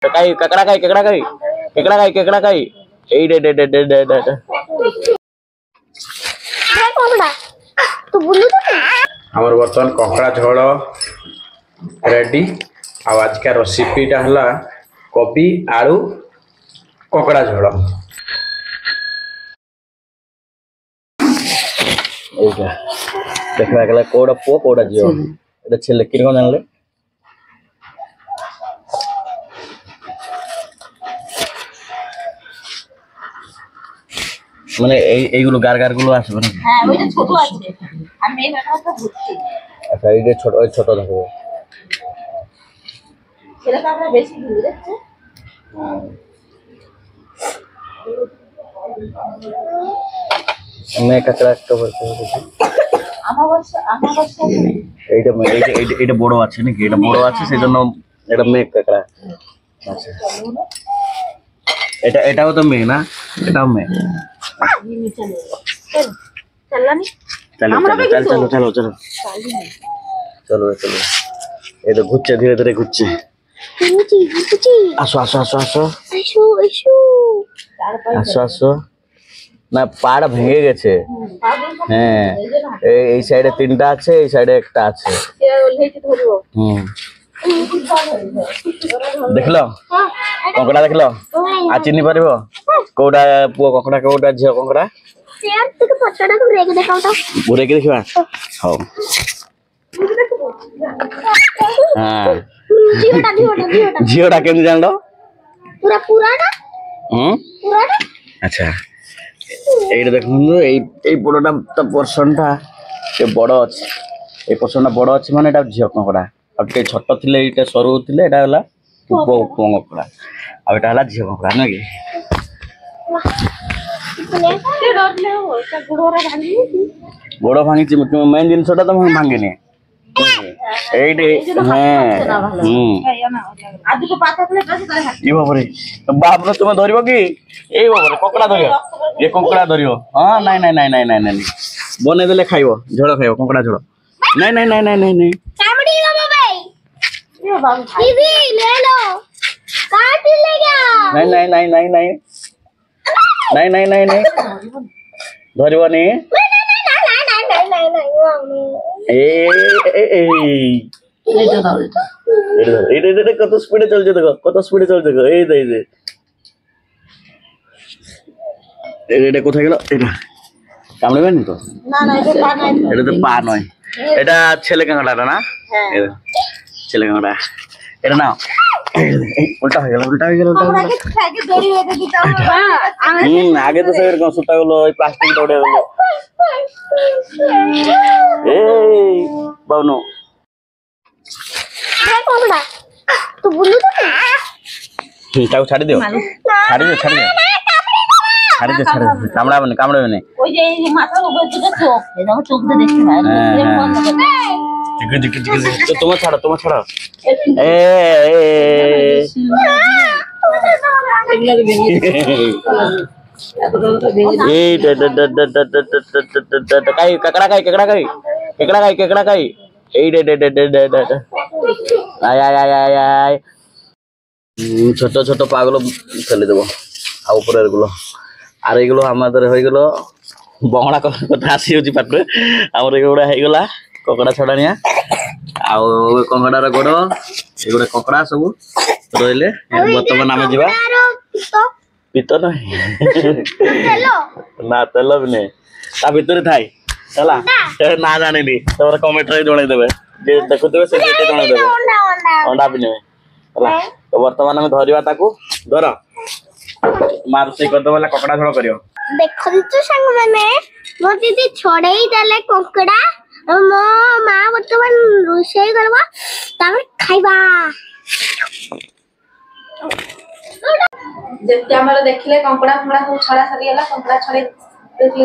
काई ककड़ा काई केकड़ा काई केकड़ा काई केकड़ा काई ए डे डे डे डे डे डे कोकड़ा तू बुलू तो हमर बर्तन ककड़ा झोल रेडी आ आज का रेसिपीटा हला कोबी आलू ककड़ा झोल एटा देखला गला कोडा पो कोडा जियो एटा छेले किन कोन जानले মানে এইগুলো গার গুলো আসবে না হ্যাঁ ওইটা ছোট আছে আর মেন এটা তো ভর্তি আচ্ছা এইটা ছোট ওই ছোট দেখো সেটা তো আমরা বেশি দূর দেখছে मैं कचरा कवर করতে আমাবস্যা এইটা বড় আছে নাকি এটা বড় আছে সেজন্য এটা মেঘ কাকড়া আচ্ছা এটাও তো মেঘ না এটাও মেঘ চললানি চলো এই তো ঘুরছে ধীরে ধীরে ঘুরছে আসো আসো আসো আসো আসো আসো না পাড় ভেঙে গেছে হ্যাঁ এই সাইডে তিনটা আছে এই সাইডে একটা আছে দেখল কଙ୍କଡା দেখল আর চিনি পারিব কোউটা পুଅ কଙ୍କଡା কোউটা ঝିଅ କଙ୍କଡା ঘুরেকি ଦେଖିବା ହଉ ହଁ ଝିଅଟା କେମିତି ଜାଣିଲ ଆଚ୍ଛା এইটা দেখুন এই বড়টা তো পোর্শনটা কে বড় আছে এই পোর্শনটা বড় আছে মানে এটা ঝিଅ কଙ୍କଡା আর কে ছোট থিলে এইটা সরু থিলে এটা হলা পুଅ কଙ୍କଡା আর এটা হলা ঝিଅ কଙ୍କଡା না কি গোড় ভাঙিছি মেন জিনিসটা তো ভাঙিনি এইটি হ্যাঁ ই বাবরে বাপরে তুমি ধরিব কি এই বাবরে কଙ୍କଡା ধরিব ଏ କଙ୍କଡା ଧରିବ ହଁ ନାଇଁ ନାଇଁ ନାଇଁ ନାଇଁ ନାଇଁ ନାଇଁ ବନେଇ ଦେଲେ ଖାଇବ ଝୋଳ ଖାଇବ କଙ୍କଡା ଝୋଳ ନାଇଁ ନାଇଁ ନାଇଁ ନାଇଁ ନାଇଁ ନାଇଁ ନାଇଁ ନାଇଁ ନାଇଁ ନାଇଁ ନାଇଁ ନାଇଁ ନାଇଁ ନାଇଁ ନାଇଁ ଧରିବନି এইটা কত স্পিডে চলছে দেখো কত স্পিডে চলছে দেখো এই যে এটা কোথায় গেল এটা কামড়েবেনি তো না না এটা তো পা নয় এটা ছেলে কাঁকড়াটা না ছেলে কাঁকড়া এটা না উল্টা হয়ে গেল আগে তো সব এরকম সুতা গুলো ওই প্লাস্টিক উঠে গেল এই বাবনু তাকে ছাড়ি দিও ছাড়ি দিও কামড়াবে ওই যে মাথার উপর দুটো চোখ এটা চোখতে দেখতে পায় তোমার ছাড়া কেকড়া খাই এই ছোট ছোট পা গুলো ফেলে দেবো আর উপরের গুলো আর এইগুলো আমাদের হয়ে গেল বংড়া কথা আসি হচ্ছে পাটে আমার এগুলা হয়ে গলা কଙ୍କଡା ଛଡାଣିଆ ଆଉ କଙ୍କଡାର ଗୋଡ ଏଗୁଡା କଙ୍କଡା ସବୁ ରହିଲେ ବର୍ତ୍ତମାନ ଆମେ ଯିବା ପିତ ନାହିଁ ନା ତେଲ ବି ନାହିଁ ତା ଭିତରେ ଥାଏ ହେଲା ନା ଜାଣିନି ତମର କମେଣ୍ଟରେ ଜଣେଇଦେବେ ଯେ ଦେଖୁଥିବେ ସେ ଜଣେଇଦେବେ ଅଣ୍ଡା ବି ନେବେ ହେଲା ତ ବର୍ତ୍ତମାନ ଆମେ ଧରିବା ତାକୁ ଧର ମା ରୋଷେଇ କରିଦେବ ହେଲା କଙ୍କଡା ଝୋଳ କରିବ ଦେଖନ୍ତୁ ସାଙ୍ଗମାନେ ମୋ ଦିଦି ଛଡେଇ ଦେଲେ କଙ୍କଡା ମୋ ମା ବର୍ତ୍ତମାନ ରୋଷେଇ କରିବ ତାପରେ ଖାଇବା ଯେମିତି ଆମର ଦେଖିଲେ କଙ୍କଡା ସବୁ ଛଡା ସରିଗଲା କଙ୍କଡା ଛଡେଇ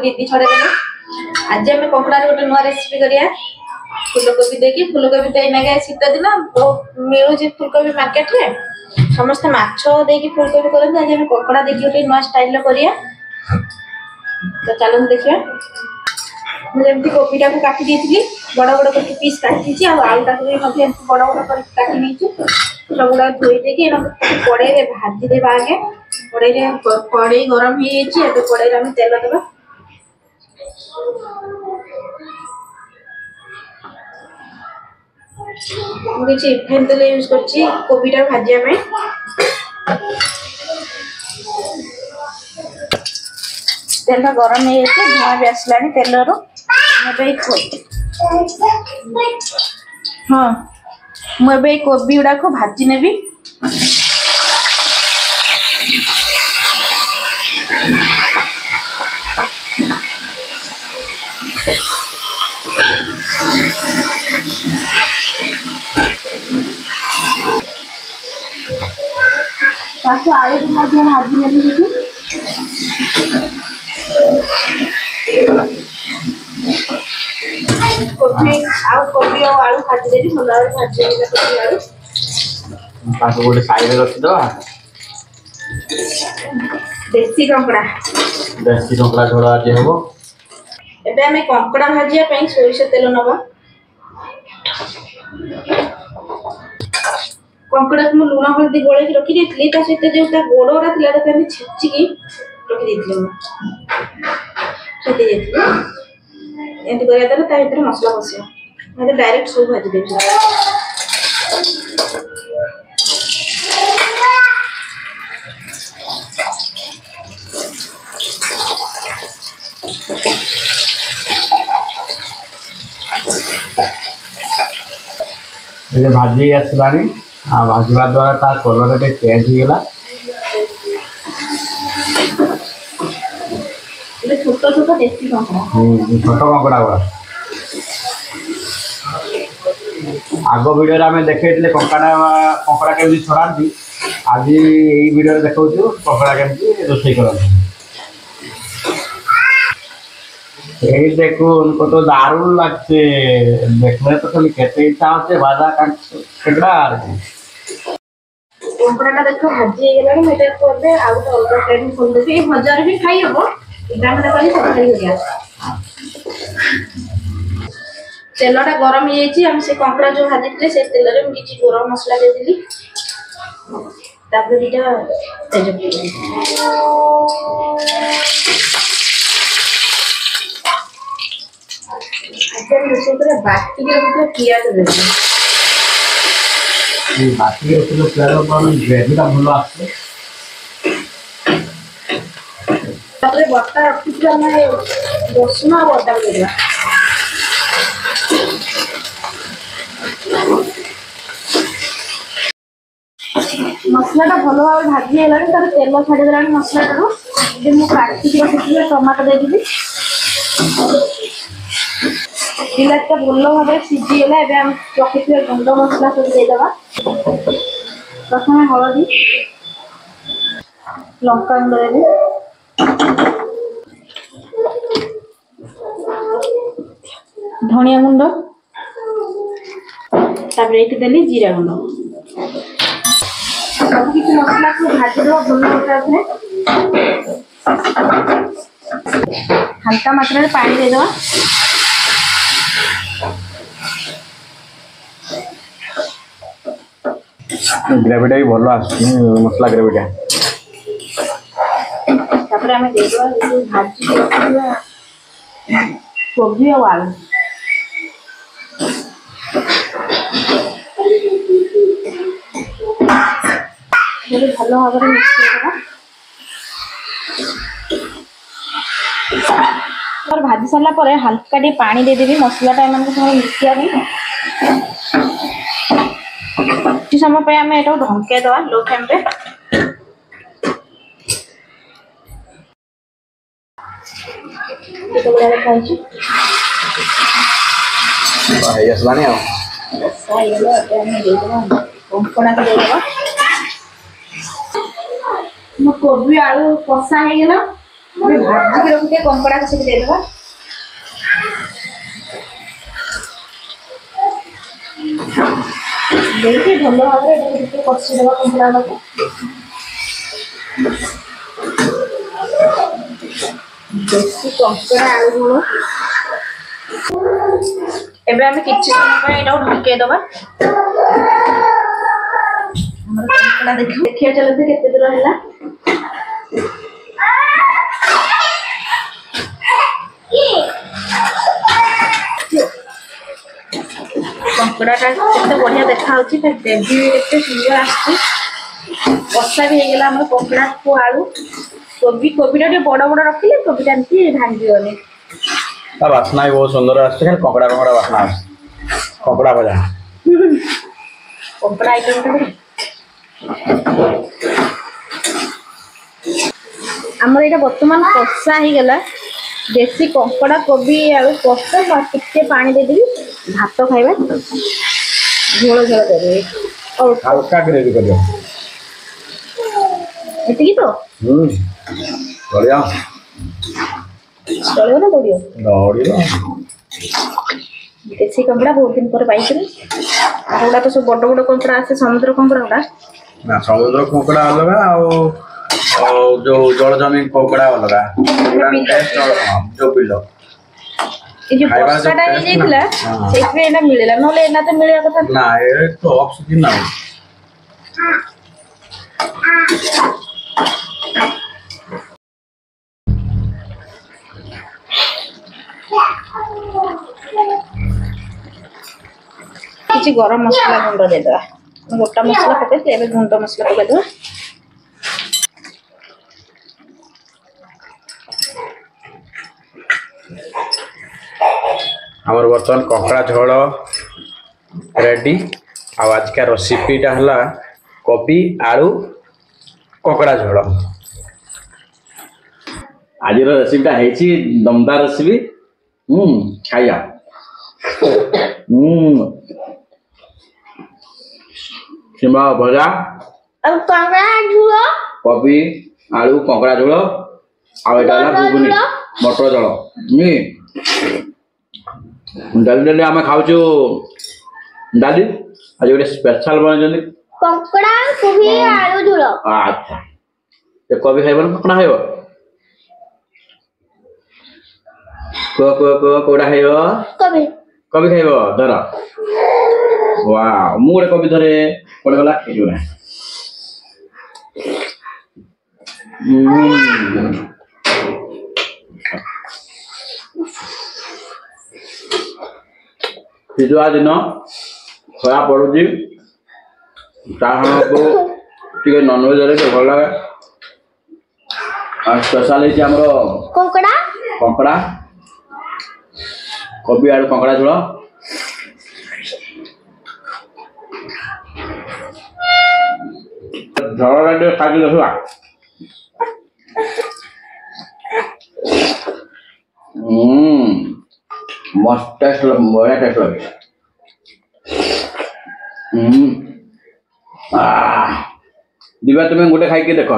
ଦିଦି ଛଡେଇ ଦେଲେ ଆଜି ଆମେ କଙ୍କଡାର ଗୋଟେ ନୂଆ ରେସିପି କରିବା ଫୁଲକୋବି ଦେଇକି ଫୁଲକୋବି ତ ଏଇନାକେ ଶୀତ ଦିନ ମିଳୁଛି ଫୁଲକୋବି ମାର୍କେଟରେ ସମସ୍ତେ ମାଛ ଦେଇକି ଫୁଲକୋବି କରନ୍ତି ଆଜି ଆମେ କଙ୍କଡା ଦେଇକି ଗୋଟେ ନୂଆ ଷ୍ଟାଇଲର କରିବା ତ ଚାଲନ୍ତୁ ଦେଖିବା ମୁଁ ଯେମିତି କୋବିଟାକୁ କାଟି ଦେଇଥିଲି ବଡ଼ ବଡ଼ କରିକି ପିସ୍ କାଟି ଦେଇଛି ଆଉ ଆଳୁଟାକୁ ବି ମଧ୍ୟ ଏମିତି ବଡ଼ ବଡ଼ କରିକି କାଟି ନେଇଛୁ सबुड़ा धोई देके कड़े भाजी देवा आगे कड़े गरम हो कड़े आम तेल देवा मुझे रिफाइन तेल यूज करछि कोबीटा भाजिया में तेल गरम हो धुआं भी आसला तेल रू हाँ मुझे कोबी गुड़ा को भाजी नेबी आलू को भाजी नेबी कोबी और आलू भाजी देबी भल भाजी कोबी आलू ताको गोटे साइड रे रखि दवा देसी कंकड़ा झोल आज हबो एबे हमें कंकड़ा भाजिया पई सोरिष तेल नबा कंकड़ा को लूण हल्दी गोले रखी देथली ता सहित जो ता गोड़ोरा थिला ता हम छिच्ची की रखी देथली छेती देथली एंती करिया तारे ता भीतर मसला बसियो मैं डायरेक्ट सब भाजी देथली ये भाजी आसलानी भाजवा द्वारा तार कलर टे चेंज हो गला ये छोटा छोटा देसी कंकड़ा छोट कंकड़ा गुड़ा आग वीडियो आम देखते कंकड़ा केमी छड़ाती आज यही वीडियो देखा कंकड़ा केमी रोषे करते यही देखो उनको तो दारुण लगते देखने तो खाली कहते इच्छा होते भाजा कंकड़ा कंकड़ा देखो भाजी गला मैं देखो अबे आउ तो अलग ट्रेन खोल देबे ए हजार भी खाई हबो इटा में करी तरकारी हो गया तेलटा गरम हो जाई हम से कंकड़ा जो भाजी थे से तेल रे किछि गरम मसला दे दिली तापर दिटा तेज बाटी के पियाज देबे बाटी रखिले प्याज ग्रेवी भल आसे बटा रखी रसुण और अदा देवा मसलाटा भल भाव भाजी है तार तेल छाड़देला मसलाटा मुझे काटिक रखी टमाटो देदेवी बिलाटा भल भाव सीझीगला रखी गुंड मसला सब देदेवा प्रथम हलदी लंका गुंड देवी धनिया गुंड तापर ये देली जीरा गुंड सब किसी मसला को भाजी दो भल हल्का मात्रा में पानी दे दवा ग्रेवीटा भी भल आस मसला ग्रेवीटा तापर हमें दे दवा भाजी कोबी और आलू भल भाव में मिक्स कर भाजी सारा पर हल्का टे पानी देदेवी मसलाटा एम मिक्सिया किसी समय पे आम एटा ढंके दवा लो फ्लेम पे कोबी आलू कषा हो गला भाजी के रखते कंकड़ा कषि देदेवा देखिए भल भाव में कषिदेवा कंकड़ा को देसी कंकड़ा आलू झोल एबे हमें किछि समय ढके दबा ଆମର କଙ୍କଡା ଦେଖିବା ଚାଲନ୍ତୁ କେତେ ଦୂର ହେଲା। କଙ୍କଡାଟା କେତେ ବଢିଆ ଦେଖାଯାଉଛି, ତା ଗ୍ରେଭି କେତେ ସୁନ୍ଦର ଆସୁଛି। କଷା ବି ହେଇଗଲା ଆମର କଙ୍କଡାକୁ ଆଳୁ କୋବିଟା ଟିକେ ବଡ ବଡ ରଖିଲେ କୋବିଟା ଏମିତି ଭାଙ୍ଗିବନି। ତା ବାସ୍ନା ବି ବହୁତ ସୁନ୍ଦର ଆସୁଛି, ଖାଲି କଙ୍କଡା ବାସ୍ନା ଆସୁଛି। କଙ୍କଡା ଭଜା କଙ୍କଡା ଆଇଟମଟା ଆମର ଏଇଟା ବର୍ତ୍ତମାନ କଷା ହେଇଗଲା। ଦେଶୀ କଙ୍କଡା କୋବି ଆଳୁ କଷା, ଟିକେ ପାଣି ଦେଇଦେବି, ଭାତ ଖାଇବା। ଝୋଳ ଦେବି, ହାଲକା ଗ୍ରେଭି କରିବ। ଏତିକି ତ ବଢିଆ ଚଳିବ ନା ଦୌଡ଼ିବ? ଦୌଡ଼ିବ। ଦେଶୀ କଙ୍କଡା ବହୁତ ଦିନ ପରେ ପାଇଥିଲି। କଙ୍କଡା ତ ସବୁ ବଡ ବଡ କଙ୍କଡା ଆସେ, ସମୁଦ୍ର କଙ୍କଡା ଗୁଡା। ନା ସମୁଦ୍ର କଙ୍କଡା ଅଲଗା, ଆଉ ଯୋଉ ଜଳ ଜମି କଙ୍କଡା ଅଲଗା। ଯୋଉ ବିଲ এই যে বর্ষাটা ହେଇଯାଇଥିଲା ସେଇଥିପାଇଁ ଏଇଟା ମିଳିଲା, ନହେଲେ ଏଇନା ତ ମିଳିବା କଥା ନା। ଏ ତ ଅଫ୍ ସିଜିନ୍ ନା। କିଛି ଗରମ ମସଲା ଗୁଣ୍ଡ ଦେଇଦେବା। ଗୋଟା ମସଲା ପକେଇଛି, ଏବେ ଗୁଣ୍ଡ ମସଲା ପକେଇଦେବା। ଆମର ବର୍ତ୍ତମାନ କଙ୍କଡା ଝୋଳ ରେଡି। ଆଉ ଆଜିକା ରେସିପିଟା ହେଲା କୋବି ଆଳୁ କଙ୍କଡା ଝୋଳ। ଆଜିର ରେସିପିଟା ହେଇଛି ଦମଦାର ରେସିପି। ଖାଇବା। ଶିମ୍ବା ଭଜା ଆଉ କଙ୍କଡା ଝୋଳ, କୋବି ଆଳୁ କଙ୍କଡା ଝୋଳ, ଆଉ ଏଇଟା ହେଲା ଘୁଗୁନି ମଟର ଝୋଳ। ଡେଲି ଡେଲି ଆମେ ଖାଉଛୁ ଡାଲି, ଆଜି ଗୋଟେ ସ୍ପେଶାଲ ବନେଇଛନ୍ତି କଙ୍କଡା କୋବି ଆଳୁ ଝୋଳ। ଆଚ୍ଛା, କୋବି ଖାଇବ ନା କଙ୍କଡା ଖାଇବ? କୁହ କୋଉଟା ଖାଇବ? କୋବି ଖାଇବ। ଧର। ୱାଓ, ମୁଁ ଗୋଟେ କୋବି ଧରେ, କୋଉଟା ଗଲା ଏଇଗୁଡ଼ା। ଶୀତୁଆ ଦିନ ଖରା ପଡୁଛି, ତା ସାଙ୍ଗକୁ ଟିକେ ନନଭେଜ ହେଲେ ଟିକେ ଭଲ ଲାଗେ। ଆଉ ସ୍ପେଶାଲ ହେଇଛି ଆମର କଙ୍କଡା କୋବି ଆଳୁ କଙ୍କଡା ଝୋଳ। ଝୋଳଟା ଟିକେ ଖାଇକି ଦେଖିବା। ମସ୍ତ ଟେଷ୍ଟ, ବଢିଆ ଟେଷ୍ଟ ଲାଗୁଛି। ଦିବା ତୁମେ ଗୋଟେ ଖାଇକି ଦେଖ।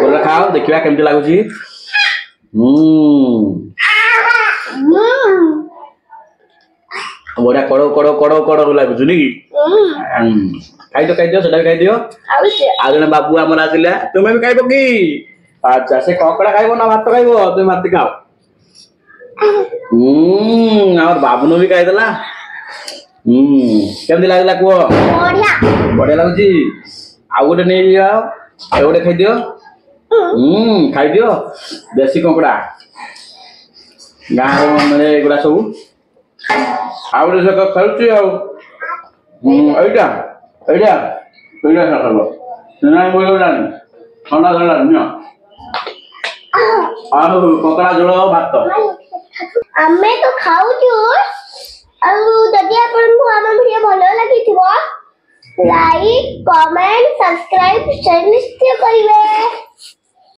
ଗୋଟେ ଖାଅ, ଦେଖିବା କେମିତି ଲାଗୁଛି। ବଢିଆ କଡ ଲାଗୁଛି ନି କି? ଖାଇଦିଅ ସେଟା ବି ଖାଇଦିଅ। ଆଉ ଜଣେ ବାବୁ ଆମର ଆସିଲା, ତୁମେ ବି ଖାଇବ କି? ଆଚ୍ଛା, ସେ କଙ୍କଡା ଖାଇବ ନା ଭାତ ଖାଇବ? ତୁମେ ଭାତ ଖାଅ। ଆମର ବାବୁନୁ ବି ଖାଇଦେଲା। କେମିତି ଲାଗିଲା କୁହ? ବଢିଆ ଲାଗୁଛି। ଆଉ ଗୋଟେ ନେଇଯାଅ, ଆଉ ଗୋଟେ ଖାଇଦିଅ। ଖାଇଦିଅ। ଦେଶୀ କଙ୍କଡା ଗାଁରେ ମିଳେ ଏଗୁଡା ସବୁ। ଆଉ ଗୋଟେ ସେ ଖେଳୁଛି ଆଉ ଏଇଟା ଥଣ୍ଡା ଧରିଲାଣି। ଆଉ କଙ୍କଡା ଝୋଳ ଭାତ ଆମେ ତ ଖାଉଛୁ। ଆଉ ଯଦି ଆପଣଙ୍କୁ ଆମ ଭିଡିଓ ଭଲ ଲାଗିଥିବ, ଲାଇକ୍, କମେଣ୍ଟ, ସବସ୍କ୍ରାଇବ ନିଶ୍ଚୟ କରିବେ।